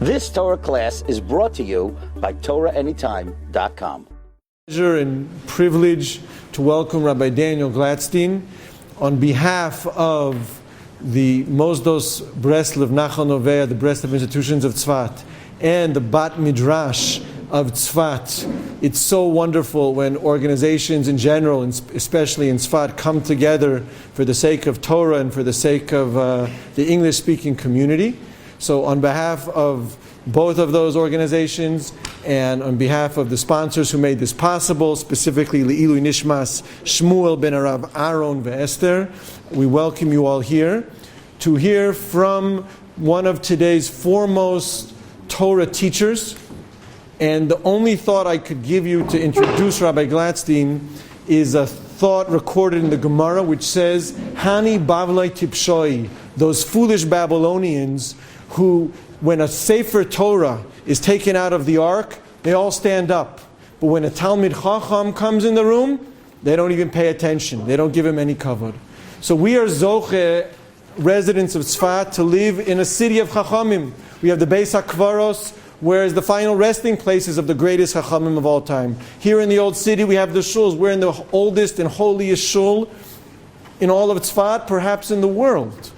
This Torah class is brought to you by TorahAnytime.com. Pleasure and privilege to welcome Rabbi Daniel Glatstein on behalf of the Mosdos Breslov Nachal Novea, the Breslov institutions of Tzfat, and the Bat Midrash of Tzfat. It's so wonderful when organizations in general, and especially in Tzfat, come together for the sake of Torah and for the sake of the English-speaking community. So on behalf of both of those organizations and on behalf of the sponsors who made this possible, specifically Le'ilu Nishmas Shmuel ben Arav Aaron ve'Esther, we welcome you all here to hear from one of today's foremost Torah teachers. And the only thought I could give you to introduce Rabbi Glatstein is a thought recorded in the Gemara which says, Hani Bavlai Tipshoi, those foolish Babylonians who, when a Sefer Torah is taken out of the ark, they all stand up. But when a Talmid Chacham comes in the room, they don't even pay attention. They don't give him any kavod. So we are Zoche, residents of Tzfat, to live in a city of Chachamim. We have the Beis HaKvaros, where is the final resting places of the greatest Chachamim of all time. Here in the old city we have the Shuls. We're in the oldest and holiest Shul in all of Tzfat, perhaps in the world.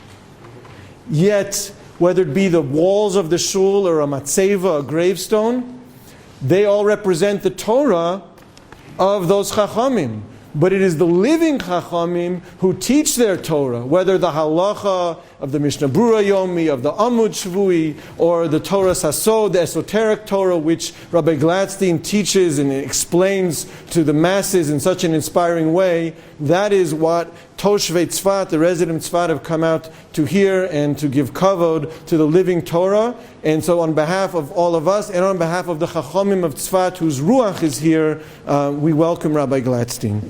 Yet, whether it be the walls of the Shul or a matzeva, a gravestone, they all represent the Torah of those Chachamim. But it is the living Chachamim who teach their Torah, whether the halacha of the Mishnah Brura Yomi, of the Amud Shvui, or the Torah Sasod, the esoteric Torah, which Rabbi Glatstein teaches and explains to the masses in such an inspiring way. That is what Toshvei Tzfat, the resident Tzfat, have come out to hear and to give kavod to the living Torah. And so on behalf of all of us and on behalf of the Chachamim of Tzfat, whose Ruach is here, we welcome Rabbi Glatstein.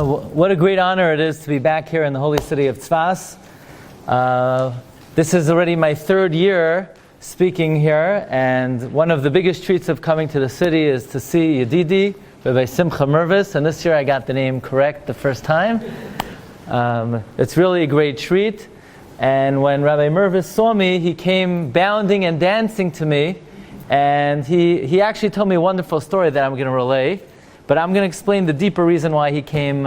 What a great honor it is to be back here in the holy city of Tzefas. This is already my third year speaking here, and one of the biggest treats of coming to the city is to see Yedidi, Rabbi Simcha Mervis, and this year I got the name correct the first time. It's really a great treat, and when Rabbi Mervis saw me, he came bounding and dancing to me, and he actually told me a wonderful story that I'm going to relay. But I'm going to explain the deeper reason why he came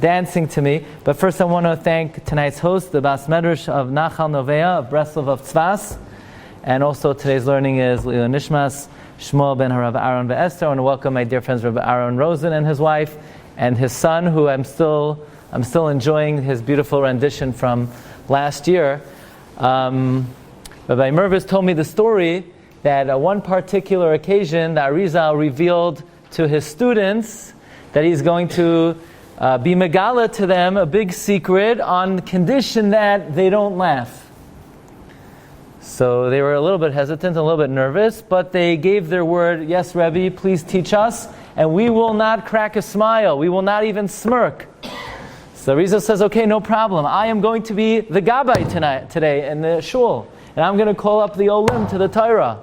dancing to me. But first I want to thank tonight's host, the Bas Medrash of Nachal Novea of Breslov of Tzfas. And also today's learning is Le'ilu Nishmas Shmuel ben Harav Aaron ve'Esther. I want to welcome my dear friends Rabbi Aaron Rosen and his wife, and his son, who I'm still enjoying his beautiful rendition from last year. Rabbi Mervis told me the story that on one particular occasion, the Arizal revealed to his students that he's going to be megala to them a big secret on condition that they don't laugh. So they were a little bit hesitant, a little bit nervous, but they gave their word, yes, Rabbi, please teach us, and we will not crack a smile, we will not even smirk. So Arizal says, okay, no problem, I am going to be the Gabbai today in the Shul, and I'm going to call up the Olim to the Torah.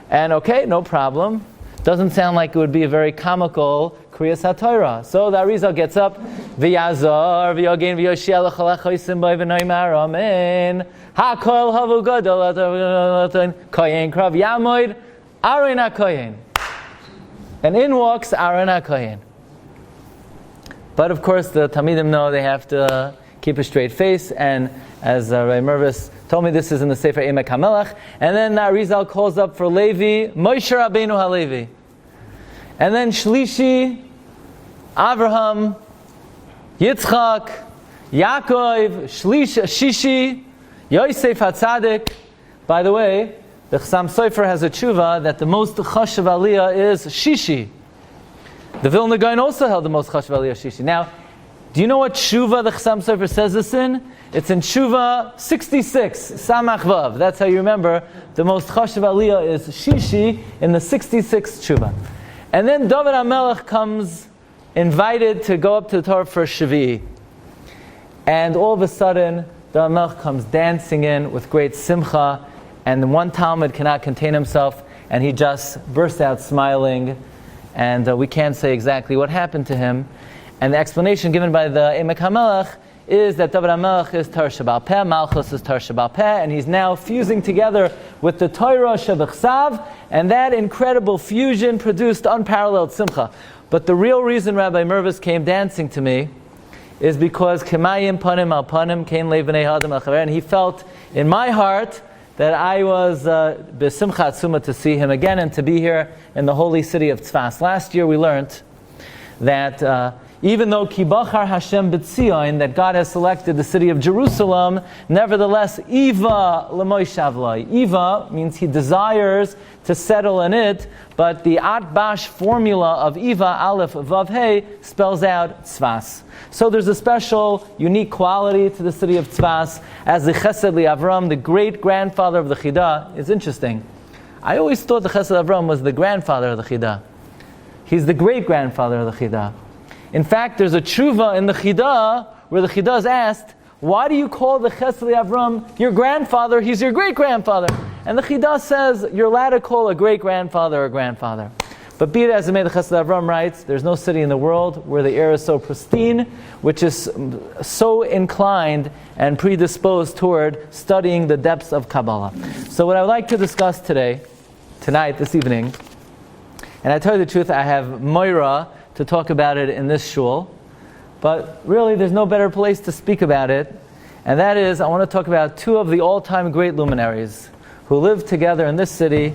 And okay, no problem. Doesn't sound like it would be a very comical Kriyas HaTorah. So the Arizal gets up, V'yazor, v'yogein, v'yoshiel, l'chalachoisim, b'y v'noimar, amen. Ha'kol havu gadol, koyen krav yamoid, Aaron HaKoyen. And in walks Aaron HaKoyen. But of course the Talmidim know they have to keep a straight face, and as Rabbi Mervis told me, this is in the Sefer Emek HaMelech. And then the Arizal calls up for Levi, Moshe Rabbeinu HaLevi. And then Shlishi, Avraham, Yitzchak, Yaakov, Shishi, Yosef HaTzadik. By the way, the Chassam Sofer has a tshuva that the most chashav aliyah is Shishi. The Vilna Gaon also held the most chashav aliyah Shishi. Now, do you know what tshuva the Chassam Sofer says this in? It's in tshuva 66, Samach Vav. That's how you remember the most chashav aliyah is Shishi in the 66th tshuva. And then David HaMelech comes invited to go up to the Torah for Shavi. And all of a sudden, the Melech comes dancing in with great simcha, and the one Talmud cannot contain himself, and he just bursts out smiling, and we can't say exactly what happened to him. And the explanation given by the Emek HaMelech is that David HaMelech is Torah Sheba'al Peh, Malchus is Torah Sheba'al Peh, and he's now fusing together with the Torah Shebechsav, and that incredible fusion produced unparalleled simcha. But the real reason Rabbi Mervis came dancing to me is because Kemayim Panim Al Panim Kein Lev B'nei Adam Al Chaver, and he felt in my heart that I was b'simcha atzuma to see him again and to be here in the holy city of Tzefas. Last year we learned that even though Kibachar Hashem B'tzion, that God has selected the city of Jerusalem, nevertheless, Iva L'moishavlai. Iva means he desires to settle in it, but the Atbash formula of Iva, Aleph, Vav, Hey, spells out Tzefas. So there's a special, unique quality to the city of Tzefas, as the Chesed Avram, the great-grandfather of the Chidah. It's interesting. I always thought the Chesed Avram was the grandfather of the Chidah. He's the great-grandfather of the Chidah. In fact, there's a tshuva in the Chidah where the Chidah is asked, why do you call the Chesed Avram your grandfather? He's your great-grandfather. And the Chidah says, you're allowed to call a great-grandfather a grandfather. But be it as it may, the Chesed Avram writes, there's no city in the world where the air is so pristine, which is so inclined and predisposed toward studying the depths of Kabbalah. So what I would like to discuss tonight, this evening, and I tell you the truth, I have Moira to talk about it in this shul, but really there's no better place to speak about it, and that is, I want to talk about two of the all-time great luminaries who lived together in this city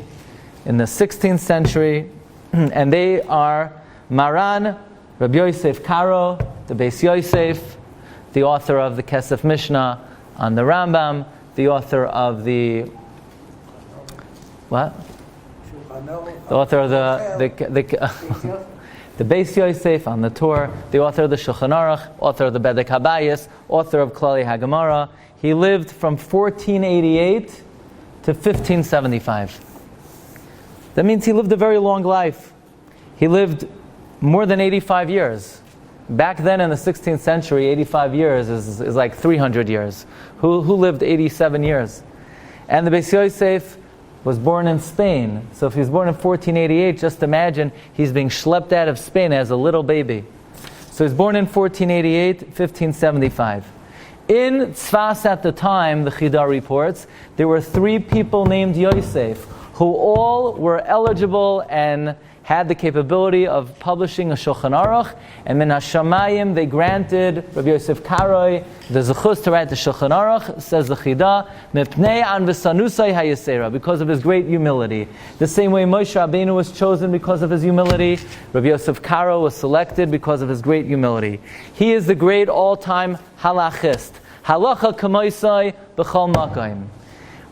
in the 16th century, and they are Maran, Rabbi Yosef Karo, the Beis Yosef, the author of the Kesef Mishnah on the Rambam, the author of the the author of the Beis Yosef on the Torah, the author of the Shulchan Aruch, author of the Bedek Habayis, author of Klali Hagemara. He lived from 1488 to 1575. That means he lived a very long life. He lived more than 85 years. Back then in the 16th century, 85 years is like 300 years. Who lived 87 years? And the Beis Yosef was born in Spain. So if he was born in 1488, just imagine he's being schlepped out of Spain as a little baby. So he's born in 1488, 1575. In Tzefas at the time, the Chidah reports, there were 3 people named Yosef, who all were eligible and had the capability of publishing a Shulchan Aruch, and Min HaShamayim they granted Rabbi Yosef Karoi the zechus to write the Shulchan Aruch, says the Chidah, Mipnei an v'sanusai hayasera, because of his great humility. The same way Moshe Rabbeinu was chosen because of his humility, Rabbi Yosef Karo was selected because of his great humility. He is the great all-time halachist. Halacha kamoisai b'chol makayim.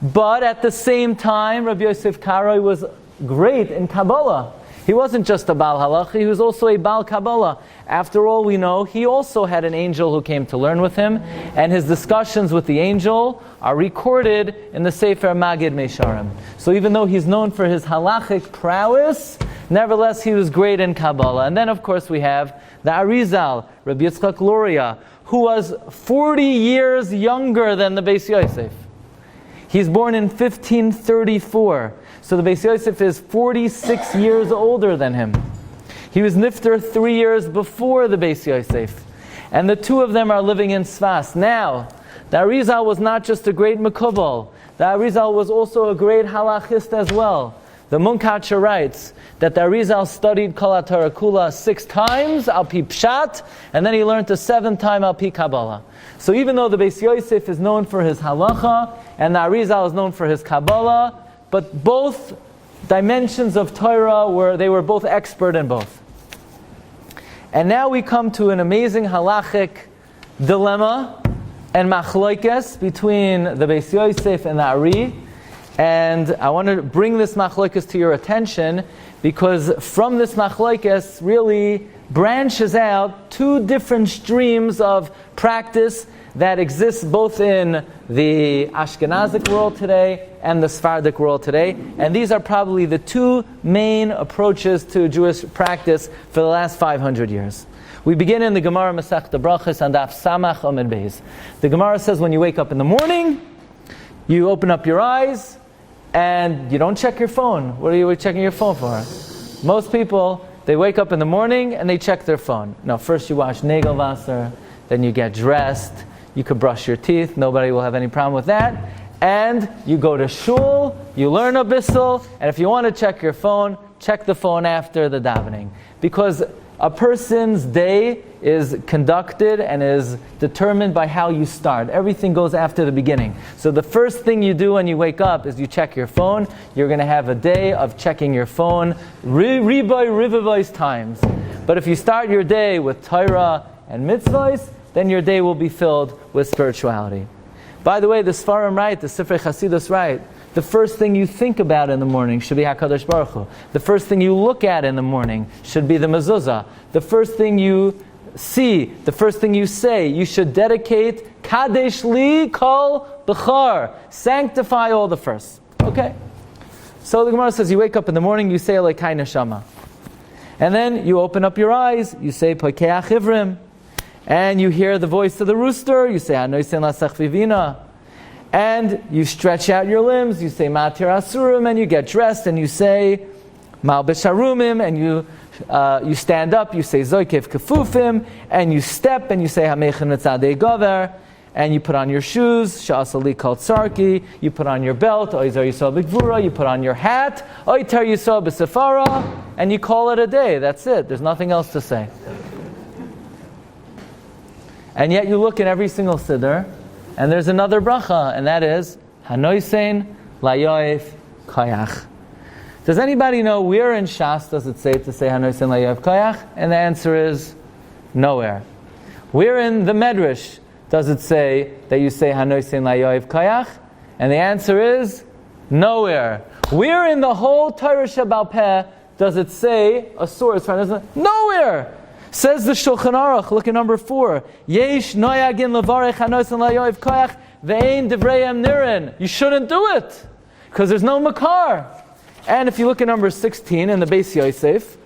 But at the same time, Rabbi Yosef Karoi was great in Kabbalah. He wasn't just a Baal Halacha, he was also a Baal Kabbalah. After all, we know he also had an angel who came to learn with him, and his discussions with the angel are recorded in the Sefer Magid Mesharim. So even though he's known for his halachic prowess, nevertheless he was great in Kabbalah. And then of course we have the Arizal, Rabbi Yitzchak Luria, who was 40 years younger than the Beis Yosef. He's born in 1534. So the Beis Yosef is 46 years older than him. He was nifter 3 years before the Beis Yosef. And the two of them are living in Tzefas. Now, the Arizal was not just a great Mekubal. The Arizal was also a great halachist as well. The Munkacher writes that the Arizal studied Kol HaTorah Kula 6 times, al pi Pshat, and then he learned the 7th time al pi Kabbalah. So even though the Beis Yosef is known for his halacha, and the Arizal is known for his Kabbalah, but both dimensions of Torah they were both expert in both. And now we come to an amazing halachic dilemma and machloikes between the Beis Yosef and the Ari. And I want to bring this machloikes to your attention because from this machloikes really branches out 2 different streams of practice that exists both in the Ashkenazic world today and the Sephardic world today. And these are probably the 2 main approaches to Jewish practice for the last 500 years. We begin in the Gemara Masechta Brachos on Daf Samach Amud Beis. The Gemara says when you wake up in the morning, you open up your eyes, and you don't check your phone. What are you checking your phone for? Most people, they wake up in the morning and they check their phone. No, first you wash Nagelwasser, then you get dressed, you could brush your teeth, nobody will have any problem with that. And you go to Shul, you learn a bissel, and if you want to check your phone, check the phone after the davening. Because a person's day is conducted and is determined by how you start. Everything goes after the beginning. So the first thing you do when you wake up is you check your phone. You're going to have a day of checking your phone rivavois times. But if you start your day with Torah and mitzvahs, then your day will be filled with spirituality. By the way, the Sfarim write, the Sefer Chasidus write, the first thing you think about in the morning should be HaKadosh Baruch Hu. The first thing you look at in the morning should be the mezuzah. The first thing you see, the first thing you say, you should dedicate Kadesh li kol b'char. Sanctify all the first. Okay? So the Gemara says you wake up in the morning, you say Elokai Neshama. And then you open up your eyes, you say Pokeach Ivrim. And you hear the voice of the rooster, you say Hanoisen Lasach Vivina. And you stretch out your limbs, you say Matir Asurim, and you get dressed, and you say Malbish Harumim, and you stand up, you say Zoikev Kefufim, and you step, and you say Hamechem Netzadei Gover, and you put on your shoes, Sha'asali Kal Tsarki, you put on your belt, Oizar Yisrael B'Gvura, you put on your hat, Oitar Yisrael B'Sefara, and you call it a day. That's it. There's nothing else to say. And yet you look in every single siddur, and there's another bracha, and that is Hanoisein Layoif Kayach. Does anybody know where in Shas does it say to say Hanoisein Layoif Kayach? And the answer is nowhere. Where in the Medrash does it say that you say Hanoisein Layoif Kayach? And the answer is nowhere. Where in the whole Torah Shebal Peh does it say a source? Nowhere. Says the Shulchan Aruch, look at number 4. Yesh noyagin levarech hanoisen layoiv koyach ve'ein devrayim nirin. You shouldn't do it, because there's no makar. And if you look at number 16 in the Beis Yosef,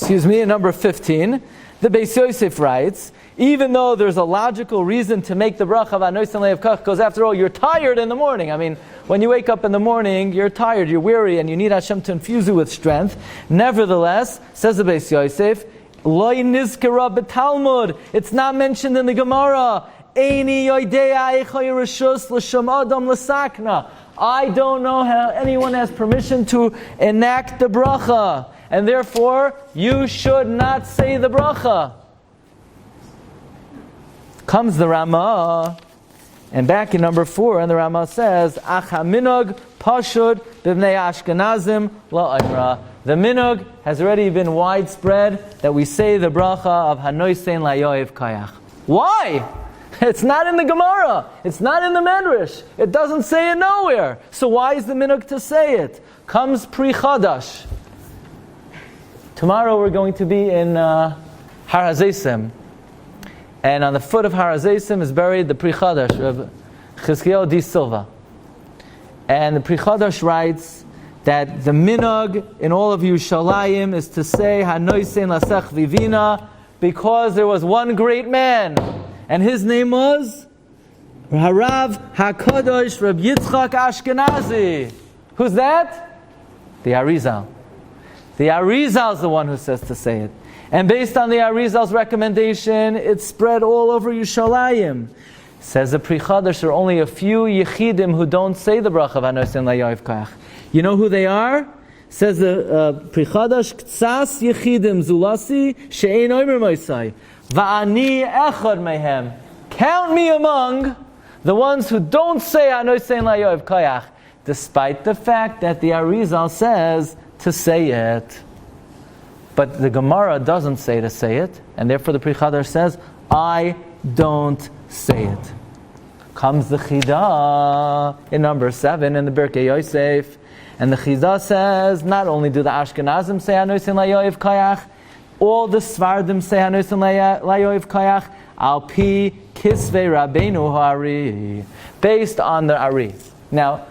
in number 15, the Beis Yosef writes, even though there's a logical reason to make the bracha of hanoisen layoiv koyach, because after all, you're tired in the morning. I meon, when you wake up in the morning, you're tired, you're weary, and you need Hashem to infuse you with strength. Nevertheless, says the Beis Yosef, Lo nizkara b'Talmud. It's not mentioned in the Gemara. Eini yoidea echoy reshus l'sham adam l'sakna. I don't know how anyone has permission to enact the bracha, and therefore you should not say the bracha. Comes the Ramah. And back in number 4, and the Rama says, Ach ha-minog pashud b'bnei Ashkenazim la'imra. The minog has already been widespread that we say the bracha of Hanoisein Layoiv Kayach. Why? It's not in the Gemara. It's not in the Medrash. It doesn't say it nowhere. So why is the minog to say it? Comes Pri Chadash. Tomorrow we're going to be in Har HaZeisim. And on the foot of Har HaZeisim is buried the Pri Chadash, Rabbi Chizkiyahu di Silva. And the Pri Chadash writes that the minog in all of Yerushalayim is to say Hanoisein Lasech Vivina, because there was one great man, and his name was Harav HaKadosh Reb Yitzchak Ashkenazi. Who's that? The Arizal. The Arizal is the one who says to say it. And based on the Arizal's recommendation, it's spread all over Yerushalayim. Says the Pri Chadash, there are only a few Yechidim who don't say the bracha of Hanoisein Layoiv Kayach. You know who they are? Says the Pri Chadash, Ktsas Yechidim Zulasi She'ein Omer Moisai Va'ani Echad Mehem. Count me among the ones who don't say Hanoisein Layoiv Kayach, despite the fact that the Arizal says to say it. But the Gemara doesn't say to say it, and therefore the Pri Chadash says, I don't say it. Comes the Chida in number 7 in the Birkei Yosef, and the Chida says, not only do the Ashkenazim say Hanoisein Layoiv Kayach, all the Sefardim say Hanoisein Layoiv Kayach, al pi kisvei Rabbeinu Ha'ari, based on the Ari. Now,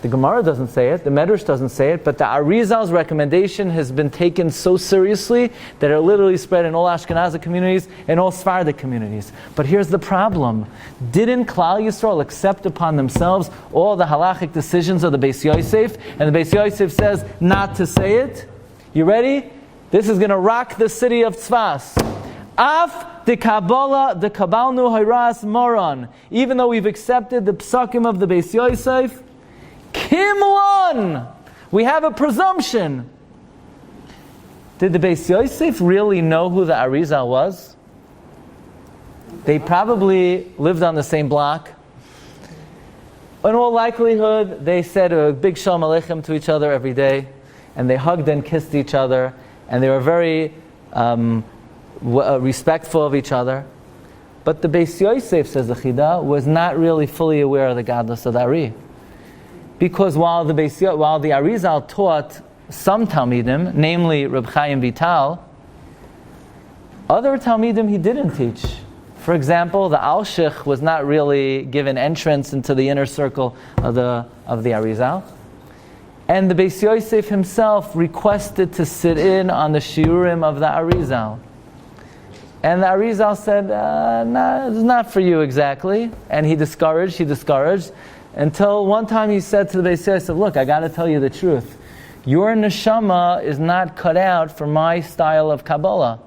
The Gemara doesn't say it, the Medrash doesn't say it, but the Arizal's recommendation has been taken so seriously that it literally spread in all Ashkenazi communities and all Sephardi communities. But here's the problem. Didn't Klal Yisrael accept upon themselves all the halachic decisions of the Beis Yosef? And the Beis Yosef says not to say it? You ready? This is going to rock the city of Tzefas. Af de Kabbalah de Kabalnu Hayras Moron. Even though we've accepted the psakim of the Beis Yosef, Kimlon! We have a presumption. Did the Beis Yosef really know who the Arizal was? They probably lived on the same block. In all likelihood, they said a big Shalom Aleichem to each other every day, and they hugged and kissed each other, and they were very respectful of each other. But the Beis Yosef, says the Chida, was not really fully aware of the godless of the Ari. Because while the Arizal taught some Talmidim, namely Reb Chaim Vital, other Talmidim he didn't teach. For example, the Alshich was not really given entrance into the inner circle of the Arizal. And the Beis Yosef himself requested to sit in on the Shiurim of the Arizal. And the Arizal said, nah, it's not for you exactly. And he discouraged. Until one time he said to the Beis Yosef, look, I got to tell you the truth. Your neshama is not cut out for my style of Kabbalah.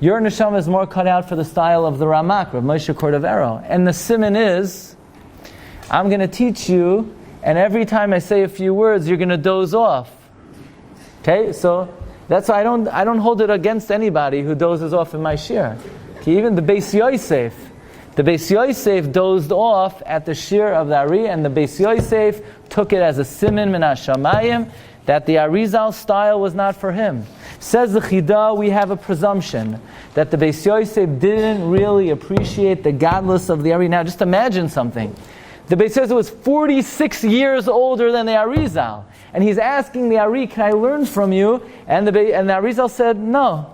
Your neshama is more cut out for the style of the Ramak, Rav Moshe Cordovero. And the siman is, I'm going to teach you, and every time I say a few words, you're going to doze off. Okay, so that's why I don't hold it against anybody who dozes off in my shiur. Okay, even the Beis Yosef dozed off at the shiur of the Ari, and the Beis Yosef took it as a siman min hashamayim that the Arizal style was not for him. Says the Chida, we have a presumption that the Beis Yosef didn't really appreciate the godless of the Ari. Now, just imagine something. The Beis Yosef was 46 years older than the Arizal, and he's asking the Ari, "Can I learn from you?" And the Arizal said, "No."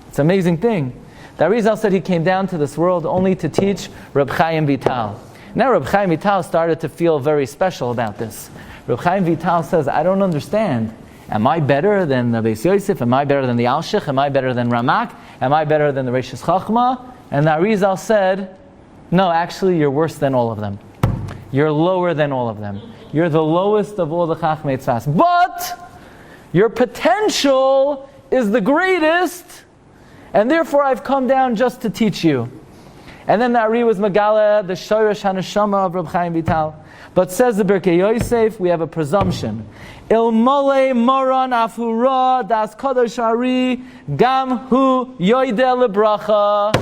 It's an amazing thing. The Arizal said he came down to this world only to teach Reb Chaim Vital. Now Reb Chaim Vital started to feel very special about this. Reb Chaim Vital says, I don't understand. Am I better than the Beis Yosef? Am I better than the Alshich? Am I better than Ramak? Am I better than the Reishis Chachma? And the Arizal said, no, actually you're worse than all of them. You're lower than all of them. You're the lowest of all the Chachmei Tzefas. But your potential is the greatest, and therefore I've come down just to teach you. And then the Ari was Megala, the Shoresh HaNeshama of Reb Chaim Vital. But says the Birkei Yosef, we have a presumption. Ilmole moran afura das kodesh Ari gam hu yoideh lebracha.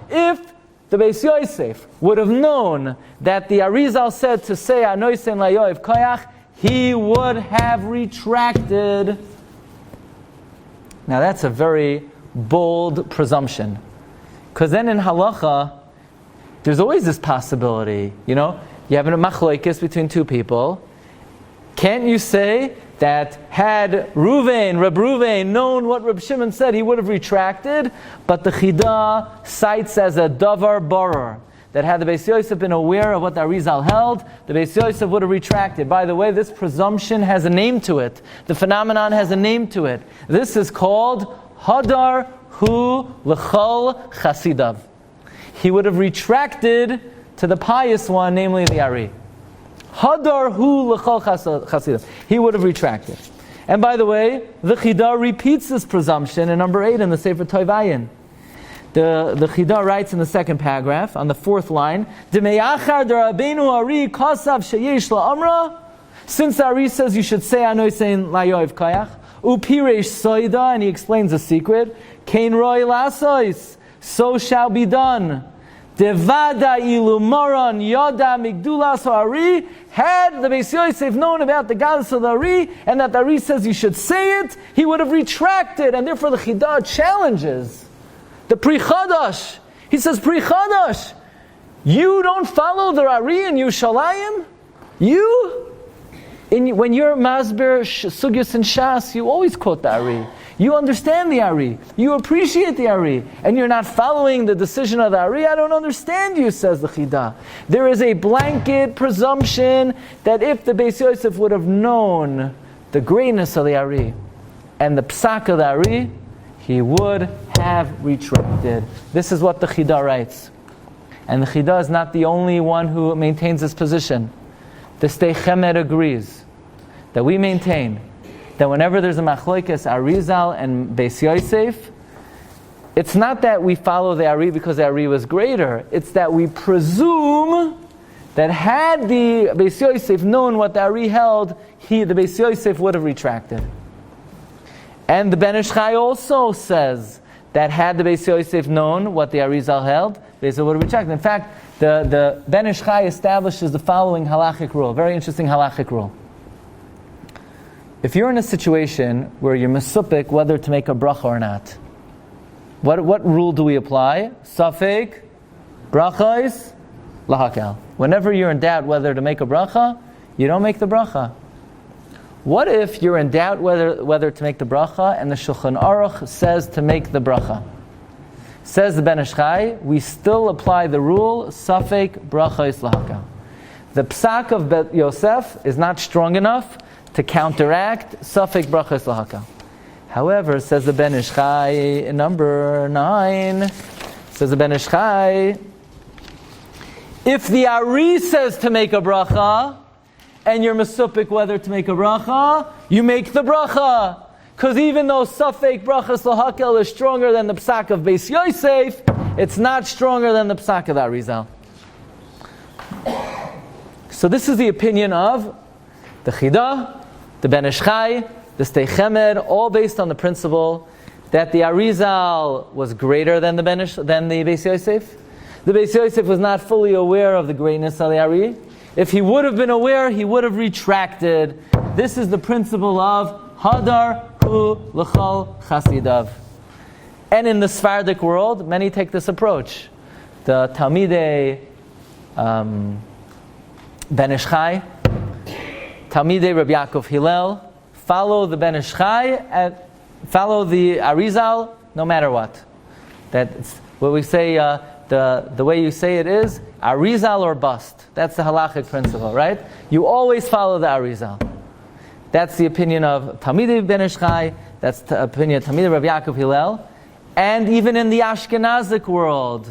If the Beis Yosef would have known that the Arizal said to say Anoisen layoev koyach, he would have retracted. Now that's a very bold presumption. Because then in halacha, there's always this possibility, you have a machlokes between two people. Can't you say that had Reb Ruvain known what Reb Shimon said, he would have retracted? But the Chida cites as a davar barer, that had the Beis Yosef been aware of what the Arizal held, the Beis Yosef would have retracted. By the way, this presumption has a name to it. The phenomenon has a name to it. This is called Hadar Hu L'chol Chasidav. He would have retracted to the pious one, namely the Ari. Hadar Hu L'chol Chasidav. He would have retracted. And by the way, the Chida repeats this presumption in number 8 in the Sefer Toivayin. The Chida writes in the second paragraph, on the 4th line, D'meyachar d'Rabbeinu Ari kasav sheyesh la'amra. Since the Ari says you should say Anoisen layoev kayach, upiresh soida, and he explains the secret, Kein roi lasois, so shall be done. Devada ilu moran yoda migdulas Ari. Had the Beis Yosef known about the godless of the Ari, and that the Ari says you should say it, he would have retracted, and therefore the Chida challenges the Pri Chadash. He says, Pri Chadash, you don't follow the Ari in Yerushalayim? When you're Masber Sugyas and Shas, you always quote the Ari. You understand the Ari. You appreciate the Ari. And you're not following the decision of the Ari. I don't understand you, says the Chida. There is a blanket presumption that if the Beis Yosef would have known the greatness of the Ari and the psak of the Ari, he would have retracted. This is what the Chida writes. And the Chida is not the only one who maintains this position. The Stei Chemed agrees that we maintain that whenever there's a machlokes Arizal and Beis Yosef, it's not that we follow the Ari because the Ari was greater. It's that we presume that had the Beis Yosef known what the Ari held, the Beis Yosef would have retracted. And the Ben Ish Chai also says that had the Beis Yosef known what the Arizal held, Beis Yosef would have retracted. In fact, the Ben Ish Chai establishes the following halachic rule, very interesting halachic rule. If you're in a situation where you're mesupik whether to make a bracha or not, what rule do we apply? Safek, brachos, lahakel. Whenever you're in doubt whether to make a bracha, you don't make the bracha. What if you're in doubt whether to make the bracha and the Shulchan Aruch says to make the bracha? Says the Ben Ish Chai, we still apply the rule, safek, brachos, lahakel. The psak of Yosef is not strong enough to counteract Safek Brachas Lahaka. However, says the Ben Ish Chai in number 9, says the Ben Ish Chai, if the Ari says to make a bracha, and you're mesupik whether to make a bracha, you make the bracha. Because even though Safek Brachas Lahakel is stronger than the psak of Beis Yosef, it's not stronger than the psak of the Arizal. So this is the opinion of the Chida, the Ben Ish Chai, the Stei Chemed, all based on the principle that the Arizal was greater than the Beis Yosef. The Beis Yosef was not fully aware of the greatness of the Ari. If he would have been aware, he would have retracted. This is the principle of Hadar Hu L'chol Chasidav. And in the Sephardic world, many take this approach. The Talmidei Ben Ish Chai, Talmidei Rabbi Yaakov Hillel, follow the Ben Ish Chai and follow the Arizal no matter what. That's what we say, the way you say it is, Arizal or bust. That's the halachic principle, right? You always follow the Arizal. That's the opinion of Talmidei Ben Ish Chai, that's the opinion of Talmidei Rabbi Yaakov Hillel, and even in the Ashkenazic world,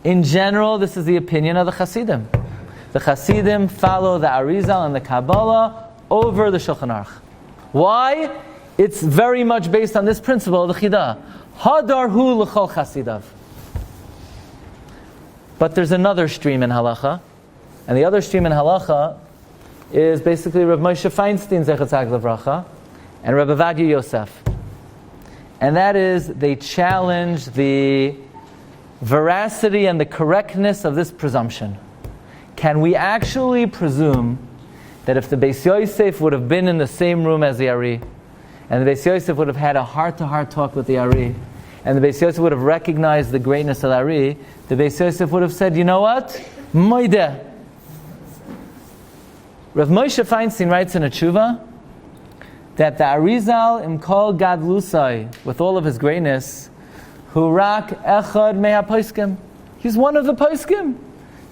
in general, this is the opinion of the Hasidim. The Hasidim follow the Arizal and the Kabbalah over the Shulchan Aruch. Why? It's very much based on this principle of the Chida. Hadar hu l'chol chasidav. But there's another stream in halacha, and the other stream in halacha is basically Rav Moshe Feinstein Zechat Levracha and Rav Avadia Yosef. And that is, they challenge the veracity and the correctness of this presumption. Can we actually presume that if the Beis Yosef would have been in the same room as the Ari, and the Beis Yosef would have had a heart-to-heart talk with the Ari, and the Beis Yosef would have recognized the greatness of the Ari, the Beis Yosef would have said, you know what? Moideh. Rav Moshe Feinstein writes in a tshuva that the Arizal im kol gadlusai, with all of his greatness, hu rak echad meha poskim. He's one of the poskim.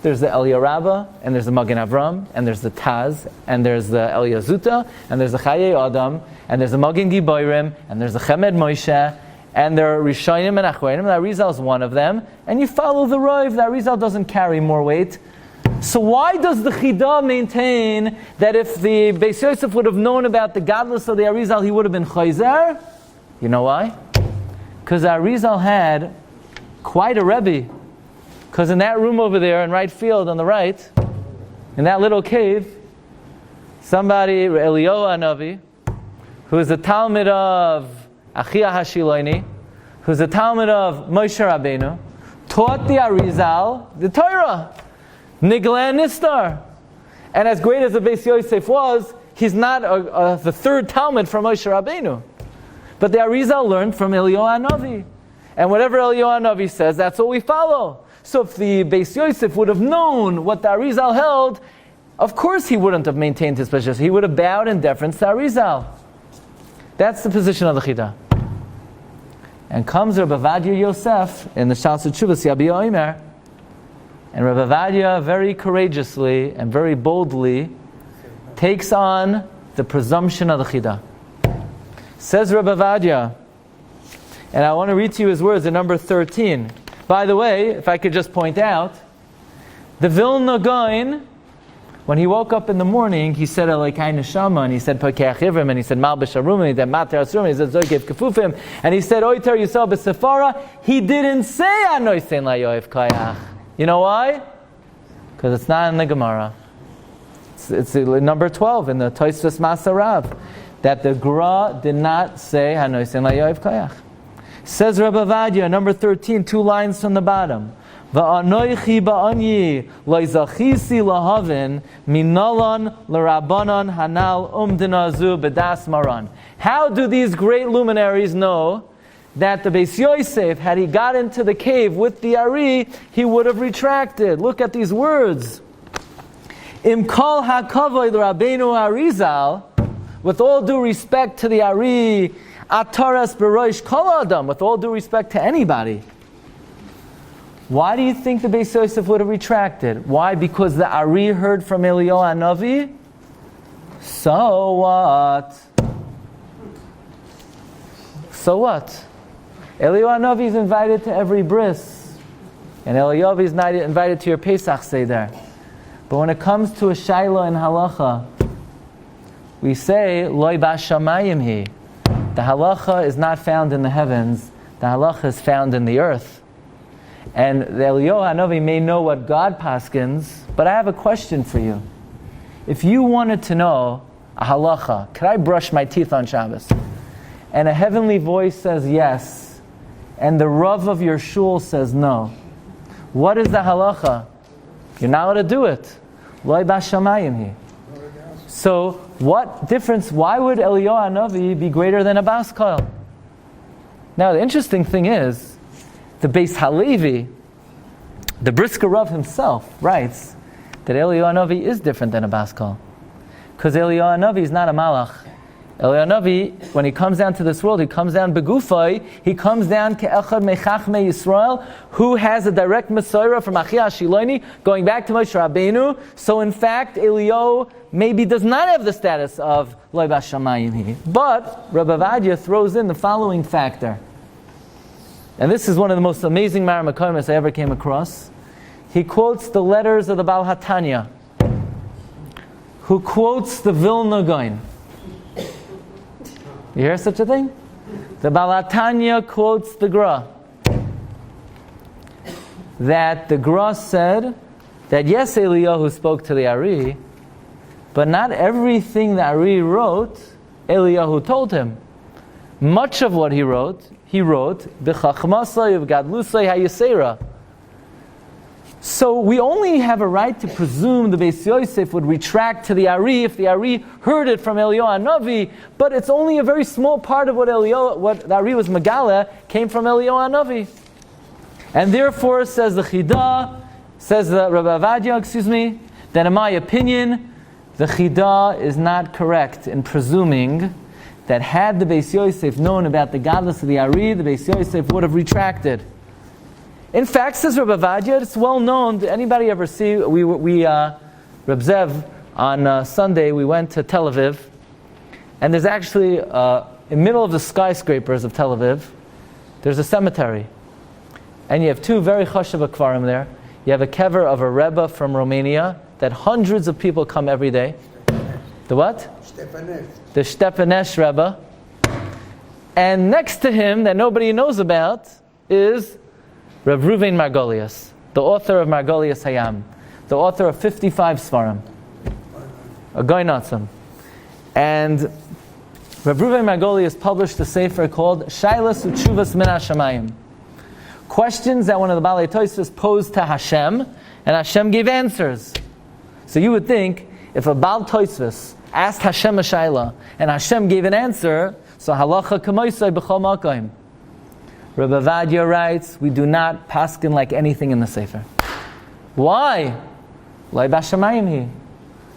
There's the Elia Rabbah, and there's the Magen Avram, and there's the Taz, and there's the Elia Zuta, and there's the Chayei Adam, and there's the Magen Giborim, and there's the Chemed Moshe, and there are Rishonim and Achronim. The Arizal is one of them, and you follow the Rav. The Arizal doesn't carry more weight. So why does the Chida maintain that if the Beis Yosef would have known about the godless of the Arizal, he would have been Chayzer? You know why? Because the Arizal had quite a Rebbe. Because in that room over there in right field on the right, in that little cave, somebody, Eliyahu Hanavi, who is the Talmud of Achia Hashiloini, who's the Talmud of Moshe Rabbeinu, taught the Arizal the Torah, Nigla and Nistar. And as great as the Beis Yosef was, he's not the third Talmud from Moshe Rabbeinu. But the Arizal learned from Eliyahu Hanavi. And whatever Eliyahu Hanavi says, that's what we follow. So if the Beis Yosef would have known what the Arizal held, of course he wouldn't have maintained his position. He would have bowed in deference to Arizal. That's the position of the Chida. And comes Rabbi Vadia Yosef in the Shas Tzefas Yabi Omer, and Rabbi Vadia very courageously and very boldly takes on the presumption of the Chidah. Says Rabbi Vadia, and I want to read to you his words in number 13. By the way, if I could just point out, the Vilna Gaon, when he woke up in the morning, he said Elokai Neshama, and he said Pakeach Ivrim, and he said Mal B'Sharum, and he said Mater Asurim, and he said Zoikev Kefufim, and he said Oiter Yisrael B'Sefara. He didn't say Anoisen La Yoev Kayach. You know why? Because it's not in the Gemara. It's number 12 in the Tzefas Masarav, that the Gra did not say Anoisen La Yoev Kayach. Says Rabbi Vadia, number 13, 2 lines from the bottom. Va'anoichi ba'anyi loizachisi lahavin minalan l'rabanan hanal umdinazu bedas maran. How do these great luminaries know that the Beis Yosef, had he got into the cave with the Ari, he would have retracted? Look at these words. Im kol hakavoy l'Rabbeinu Arizal, with all due respect to the Ari, ataras beroish kol adam, with all due respect to anybody. Why do you think the Beis Yosef would have retracted? Why? Because the Ari heard from Eliyahu Hanavi? So what? So what? Eliyahu Hanavi is invited to every bris, and Eliyahu is not invited to your Pesach Seder. But when it comes to a Shaila in Halacha, we say, Loi Bashamayim hi. The Halacha is not found in the heavens, the Halacha is found in the earth. And the Eliyahu Hanavi may know what God paskins, but I have a question for you. If you wanted to know a halacha, could I brush my teeth on Shabbos? And a heavenly voice says yes, and the Rav of your shul says no. What is the halacha? You're not allowed to do it. Loi bashamayim hi. So what difference, why would Eliyahu Hanavi be greater than a bas kol? Now the interesting thing is, the Beis Halevi, the Brisker Rav himself, writes that Eliyahu Hanavi is different than a bas kol. Because Eliyahu Hanavi is not a malach. Eliyahu Hanavi, when he comes down to this world, he comes down begufay, he comes down ke'echad mechachmei Yisrael, who has a direct Messiah from Achia Shiloni, going back to Moshe Rabbeinu. So in fact, Eliyahu maybe does not have the status of Loi Bashamayim. But Rabbi Vadia throws in the following factor. And this is one of the most amazing Maramakomis I ever came across. He quotes the letters of the Baal HaTanya, who quotes the Vilna Gaon. You hear such a thing? The Baal HaTanya quotes the Gra. That the Gra said that yes, Eliyahu spoke to the Ari, but not everything the Ari wrote, Eliyahu told him. Much of what he wrote B'chachmasai of Gadlusai Hayasera. So we only have a right to presume the Beis Yosef would retract to the Ari if the Ari heard it from Eliyahu Hanavi, but it's only a very small part of what the Ari was Megala came from Eliyahu Hanavi. And therefore, says the Chidah, says the Rabbi Vadia, that in my opinion, the Chidah is not correct in presuming that had the Beis Yosef known about the godless of the Ari, the Beis Yosef would have retracted. In fact, says Rabbi Vadia, it's well known. Did anybody ever see? Reb Zev, on Sunday, we went to Tel Aviv, and there's actually, in the middle of the skyscrapers of Tel Aviv, there's a cemetery. And you have 2 very chashuv akvarim there. You have a kever of a Rebbe from Romania that hundreds of people come every day. The what? The Stepanesh Rebbe. And next to him, that nobody knows about, is Rav Ruvain Margolius, the author of Margolius Hayam, the author of 55 Svarim, a Goynatzim. And Rav Ruvain Margolius published a sefer called Shailas Utshuvas Min HaShamayim, questions that one of the Balei Tosfos posed to Hashem, and Hashem gave answers. So you would think, if a Baal Tosfos asked Hashem a shaila, and Hashem gave an answer, so halacha kamoisai b'chol makom. Rabbi Vadia writes, we do not paskin like anything in the sefer. Why? Loi bashamayim hi.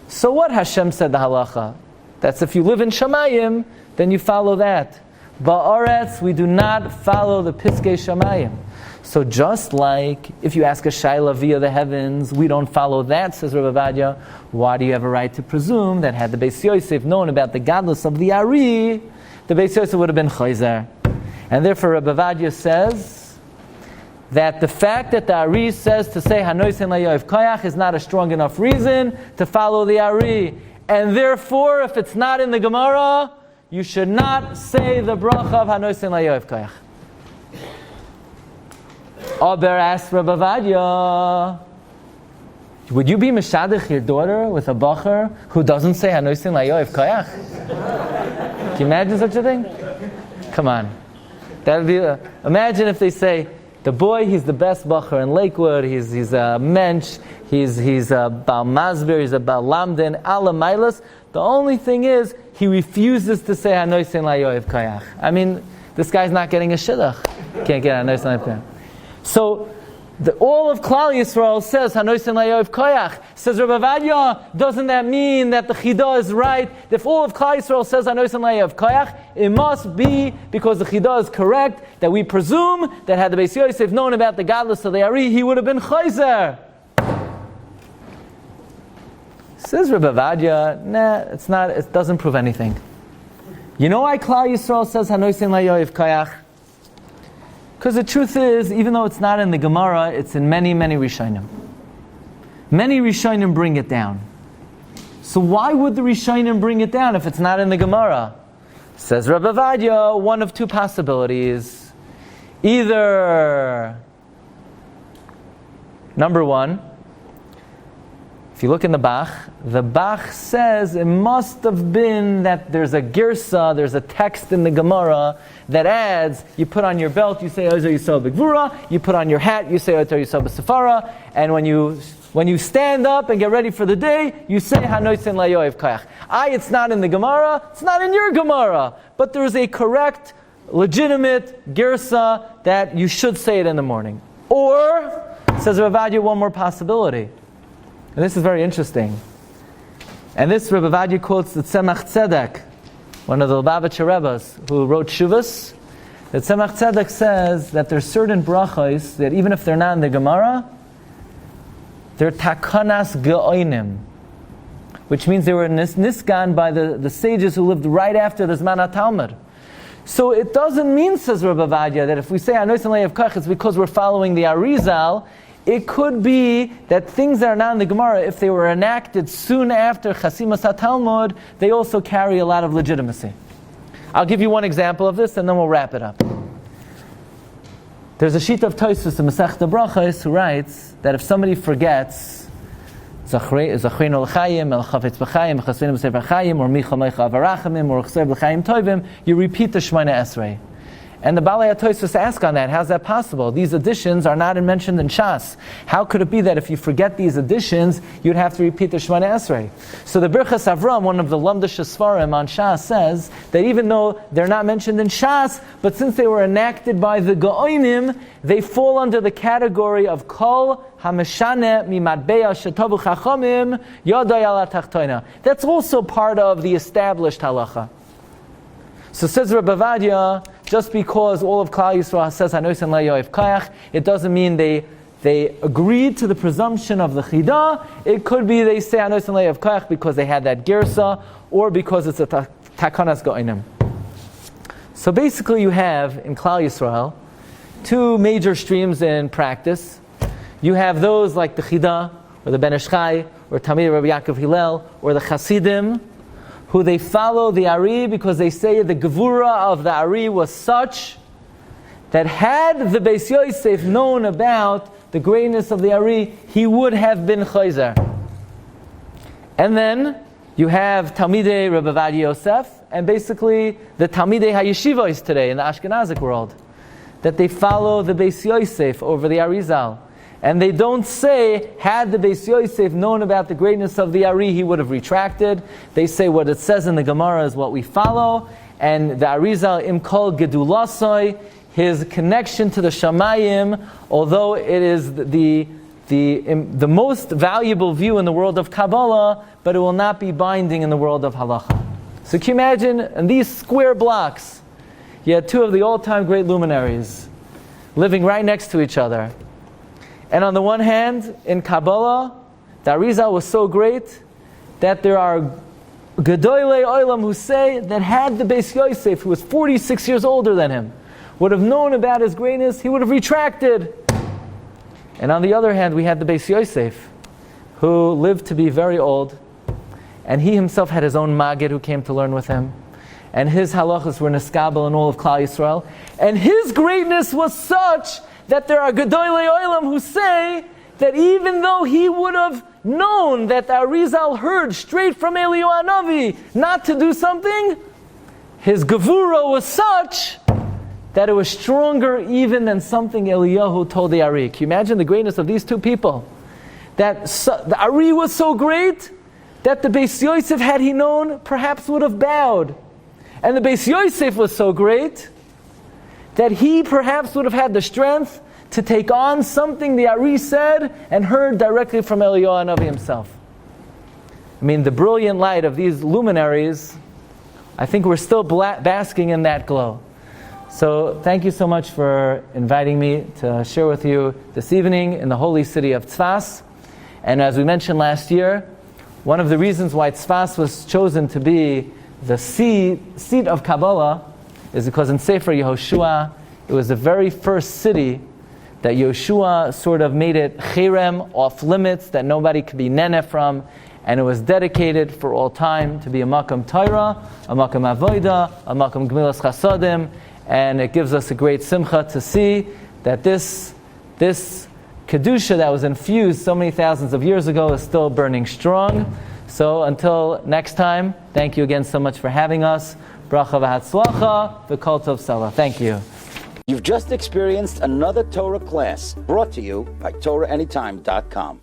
So what Hashem said the halacha? That's if you live in Shamayim, then you follow that. Ba'aretz, we do not follow the Piskei Shamayim. So just like if you ask a Shaila via the heavens, we don't follow that, says Rabbi Vadia, why do you have a right to presume that had the Beis Yosef known about the godless of the Ari, the Beis Yosef would have been Chayzer? And therefore Rabbi Vadia says that the fact that the Ari says to say Hanoisen Layoiv Koyach is not a strong enough reason to follow the Ari. And therefore, if it's not in the Gemara, you should not say the bracha of Hanoisen Layoiv Koyach. Aber asked Rabbi Vadia, would you be meshadich your daughter with a bacher who doesn't say Hanoisen Layoiv Koyach? Can you imagine such a thing? Come on. That would be. Imagine if they say, the boy, he's the best bacher in Lakewood, he's a mensch, he's a Baal Masber, he's a Baal Lamden, Ala Mailas. The only thing is, he refuses to say Hanoisen Layoiv Koyach. I mean, this guy's not getting a shidduch. Can't get Hanoisen Layoiv Koyach. So, all of Klal Yisrael says Hanoisen Layoiv Koyach. Says Rabbi Vadia, doesn't that mean that the Chidah is right? If all of Klal Yisrael says Hanoisen Layoiv Koyach, it must be because the Chidah is correct, that we presume that had the Beis Yosef known about the godless of the Ari, he would have been Chayzer. Says Rabbi Vadia, nah, it's not, it doesn't prove anything. You know why Klal Yisrael says Hanoisen Layoiv Koyach? Because the truth is, even though it's not in the Gemara, it's in many, many Rishonim. Many Rishonim bring it down. So why would the Rishonim bring it down if it's not in the Gemara? Says Rabbi Vadia, one of two possibilities. Either, number one, if you look in the Bach says it must have been that there's a girsa, there's a text in the Gemara that adds, you put on your belt, you say Ozer Yisrael B'Gvura, you put on your hat, you say Ozer Yisrael B'Sefara, and when you stand up and get ready for the day, you say Hanoisen Layoiv Koyach. It's not in the Gemara, it's not in your Gemara, but there's a correct, legitimate girsa that you should say it in the morning. Or, says Rav Vadia, one more possibility. And this is very interesting. And this Rabbi Vadia quotes the Tzemach Tzedek, one of the Lubavitcher Rebbes, who wrote Shuvas. The Tzemach Tzedek says that there's certain brachos that even if they're not in the Gemara, they're takanas ge'oinim, which means they were nisgan by the sages who lived right after the Zman HaTalmud. So it doesn't mean, says Rabbi Vadia, that if we say Hanoisen Layoiv Koyach, it's because we're following the Arizal. It could be that things that are not in the Gemara, if they were enacted soon after Chasimas HaTalmud, they also carry a lot of legitimacy. I'll give you one example of this, and then we'll wrap it up. There's a sheet of Tosfos in Masechta Brachos who writes that if somebody forgets Zachreinu l'chaim, El Chavetz b'chaim, Chasvenu b'sefer chaim, or Micha Meicha Avarachamim, or Chsev l'chaim tovim, you repeat the Shemona Esrei. And the Balei HaTosfos ask on that, how's that possible? These additions are not mentioned in Shas. How could it be that if you forget these additions, you'd have to repeat the Shemona Esrei? So the Birchas Avram, one of the Lamdash Svarim on Shas, says that even though they're not mentioned in Shas, but since they were enacted by the Gaonim, they fall under the category of Kol HaMeshane Mimadbeya Shetavu Chachamim Yodai Ala Tachtoina. That's also part of the established halacha. So says Rabbi Vadia, just because all of Klal Yisrael says Hanoisen Layoiv Koyach, it doesn't mean they agreed to the presumption of the Chidah. It could be they say Hanoisen Layoiv Koyach because they had that girsa, or because it's a takanas go'inim. So basically you have, in Klal Yisrael, two major streams in practice. You have those like the Chidah, or the Ben Ish Chai, or Talmidei Rabbi Yaakov Hillel, or the Chasidim, who they follow the Ari because they say the Gevura of the Ari was such that had the Beis Yosef known about the greatness of the Ari, he would have been Chayzer. And then you have Talmidei Rabbi Vadia Yosef, and basically the Talmidei HaYeshivos today in the Ashkenazic world, that they follow the Beis Yosef over the Arizal. And they don't say, had the Beis Yosef known about the greatness of the Ari, he would have retracted. They say what it says in the Gemara is what we follow. And the Arizal Imkol Gedulasoi, his connection to the Shamayim, although it is the most valuable view in the world of Kabbalah, but it will not be binding in the world of Halacha. So can you imagine, in these square blocks, you had two of the all-time great luminaries living right next to each other. And on the one hand, in Kabbalah, the Arizal was so great that there are Gedolei Olam who say that had the Beis Yosef, who was 46 years older than him, would have known about his greatness, he would have retracted. And on the other hand, we had the Beis Yosef, who lived to be very old, and he himself had his own Maggid who came to learn with him, and his halachas were neskabel in all of Klal Yisrael, and his greatness was such that there are Gedolei Olam who say that even though he would have known that the Arizal heard straight from Eliyahu Hanavi not to do something, his gevura was such that it was stronger even than something Eliyahu told the Ari. Can you imagine the greatness of these two people? That the Ari was so great that the Beis Yosef, had he known, perhaps would have bowed. And the Beis Yosef was so great that he perhaps would have had the strength to take on something the Ari said and heard directly from Eliyahu Hanavi himself. I mean, the brilliant light of these luminaries, I think we're still basking in that glow. So thank you so much for inviting me to share with you this evening in the holy city of Tzefas. And as we mentioned last year, one of the reasons why Tzefas was chosen to be the seat of Kabbalah is because in Sefer Yehoshua, it was the very first city that Yehoshua sort of made it cherem, off limits, that nobody could be nene from, and it was dedicated for all time to be a makam Torah, a makam avoda, a makam gemilas chasadim, and it gives us a great simcha to see that this kedusha that was infused so many thousands of years ago is still burning strong. So until next time, thank you again so much for having us. Bracha v'hatzlacha, v'kol tov Salah. Thank you. You've just experienced another Torah class brought to you by TorahAnytime.com.